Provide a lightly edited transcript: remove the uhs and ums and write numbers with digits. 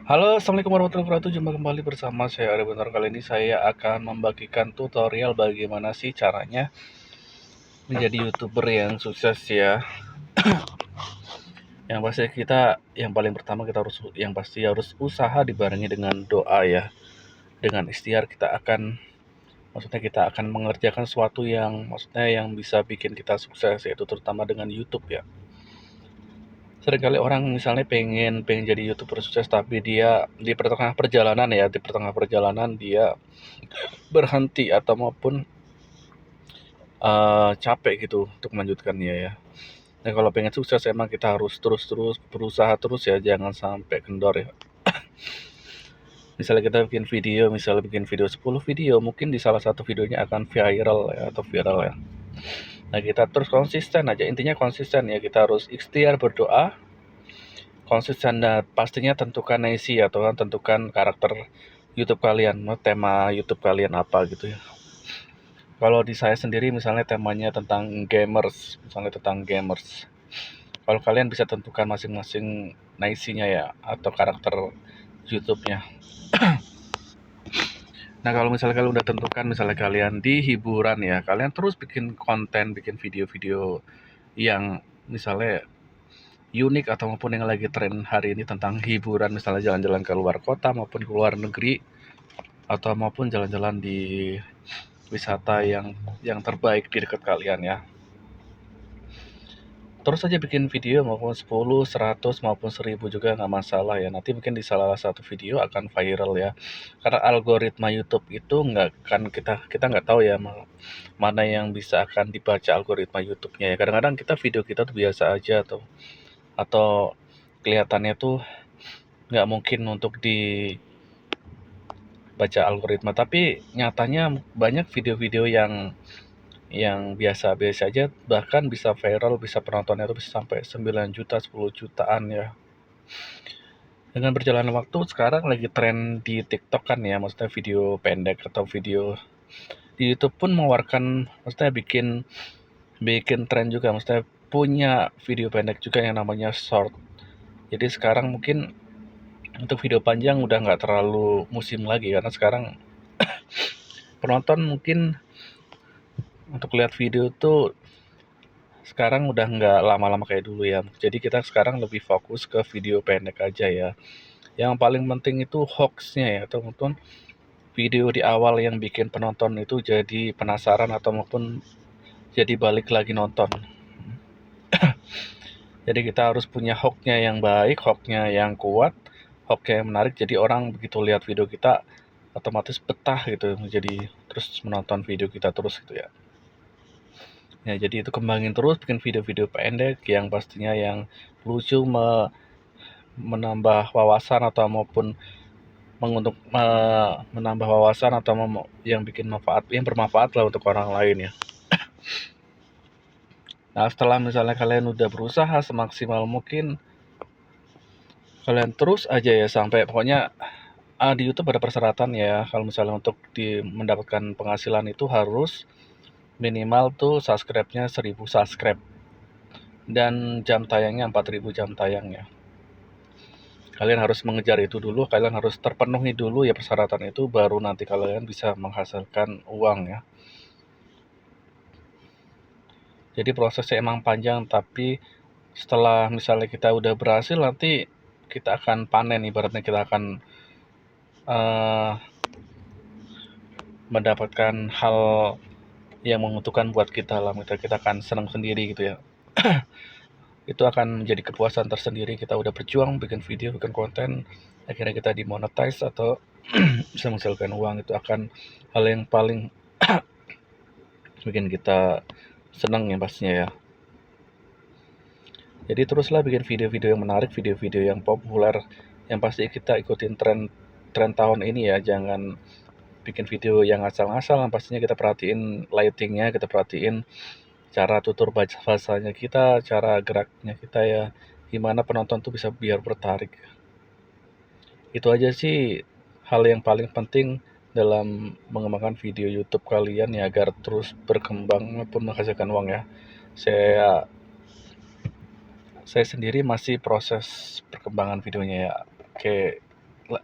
Halo, assalamualaikum warahmatullahi wabarakatuh. Jumpa kembali bersama saya Ari Bentar. Kali ini saya akan membagikan tutorial bagaimana sih caranya menjadi YouTuber yang sukses ya. Yang pasti yang paling pertama yang pasti harus usaha dibarengi dengan doa ya. Dengan ikhtiar kita akan mengerjakan sesuatu yang bisa bikin kita sukses, yaitu terutama dengan YouTube ya. Seringkali orang misalnya pengen pengen jadi YouTuber sukses, tapi dia di pertengahan perjalanan dia berhenti atau maupun capek gitu untuk melanjutkannya ya. Nah, kalau pengen sukses emang kita harus terus-terus berusaha terus ya, jangan sampai kendor ya. Misalnya bikin video 10 video, mungkin di salah satu videonya akan viral ya. Nah, kita terus konsisten aja, intinya konsisten ya, kita harus ikhtiar berdoa, konsisten dan pastinya tentukan isi atau tentukan karakter YouTube kalian, tema YouTube kalian apa gitu ya. Kalau di saya sendiri misalnya temanya tentang gamers, Kalau kalian bisa tentukan masing-masing naisinya ya atau karakter YouTube-nya. Nah, kalau misalnya kalian udah tentukan, misalnya kalian di hiburan ya, kalian terus bikin konten, bikin video-video yang misalnya unik atau maupun yang lagi tren hari ini tentang hiburan, misalnya jalan-jalan ke luar kota maupun ke luar negeri atau maupun jalan-jalan di wisata yang terbaik di dekat kalian ya. Terus aja bikin video maupun 10, 100 maupun 1000 juga nggak masalah ya. Nanti mungkin di salah satu video akan viral ya. Karena algoritma YouTube itu nggak kan kita nggak tahu ya mana yang bisa akan dibaca algoritma YouTube-nya ya. Kadang-kadang video kita tuh biasa aja atau kelihatannya tuh nggak mungkin untuk dibaca algoritma, tapi nyatanya banyak video-video yang biasa-biasa aja bahkan bisa viral, bisa penontonnya itu bisa sampai 9 juta, 10 jutaan ya. Dengan berjalannya waktu sekarang lagi tren di TikTok kan ya, maksudnya video pendek atau video di YouTube pun mengeluarkan, maksudnya bikin bikin tren juga, maksudnya punya video pendek juga yang namanya short. Jadi sekarang mungkin untuk video panjang udah nggak terlalu musim lagi karena sekarang penonton mungkin untuk lihat video tuh sekarang udah nggak lama-lama kayak dulu ya. Jadi kita sekarang lebih fokus ke video pendek aja ya. Yang paling penting itu hoax-nya ya, teman-teman. Video di awal yang bikin penonton itu jadi penasaran atau maupun jadi balik lagi nonton. Jadi kita harus punya hook-nya yang baik, hook-nya yang kuat, hook-nya yang menarik. Jadi orang begitu lihat video kita otomatis betah gitu. Jadi terus menonton video kita terus gitu ya. Ya, jadi itu kembangin terus bikin video-video pendek yang pastinya yang lucu, menambah wawasan atau maupun menambah wawasan atau yang bikin yang bermanfaat lah untuk orang lain ya. Nah, setelah misalnya kalian udah berusaha semaksimal mungkin, kalian terus aja ya sampai pokoknya di YouTube ada persyaratan ya. Kalau misalnya untuk mendapatkan penghasilan itu harus minimal tuh subscribe-nya 1000 subscribe dan jam tayangnya 4000 jam tayang ya. Kalian harus mengejar itu dulu, kalian harus terpenuhi dulu ya persyaratan itu, baru nanti kalian bisa menghasilkan uang ya. Jadi prosesnya emang panjang, tapi setelah misalnya kita udah berhasil, nanti kita akan panen, ibaratnya kita akan uh, mendapatkan hal yang menguntungkan buat kita lah, kita akan senang sendiri gitu ya. Itu akan menjadi kepuasan tersendiri, kita udah berjuang bikin video, bikin konten, akhirnya kita dimonetize atau bisa menghasilkan uang, itu akan hal yang paling bikin kita senang ya pastinya ya. Jadi teruslah bikin video-video yang menarik, video-video yang populer, yang pasti kita ikutin tren tahun ini ya. Jangan bikin video yang asal-asal, yang pastinya kita perhatiin lightingnya, kita perhatiin cara tutur bahasanya kita, cara geraknya kita ya, gimana penonton tuh bisa biar tertarik. Itu aja sih hal yang paling penting dalam mengembangkan video YouTube kalian ya, agar terus berkembang maupun menghasilkan uang ya. Saya saya sendiri masih proses perkembangan videonya ya. Oke, La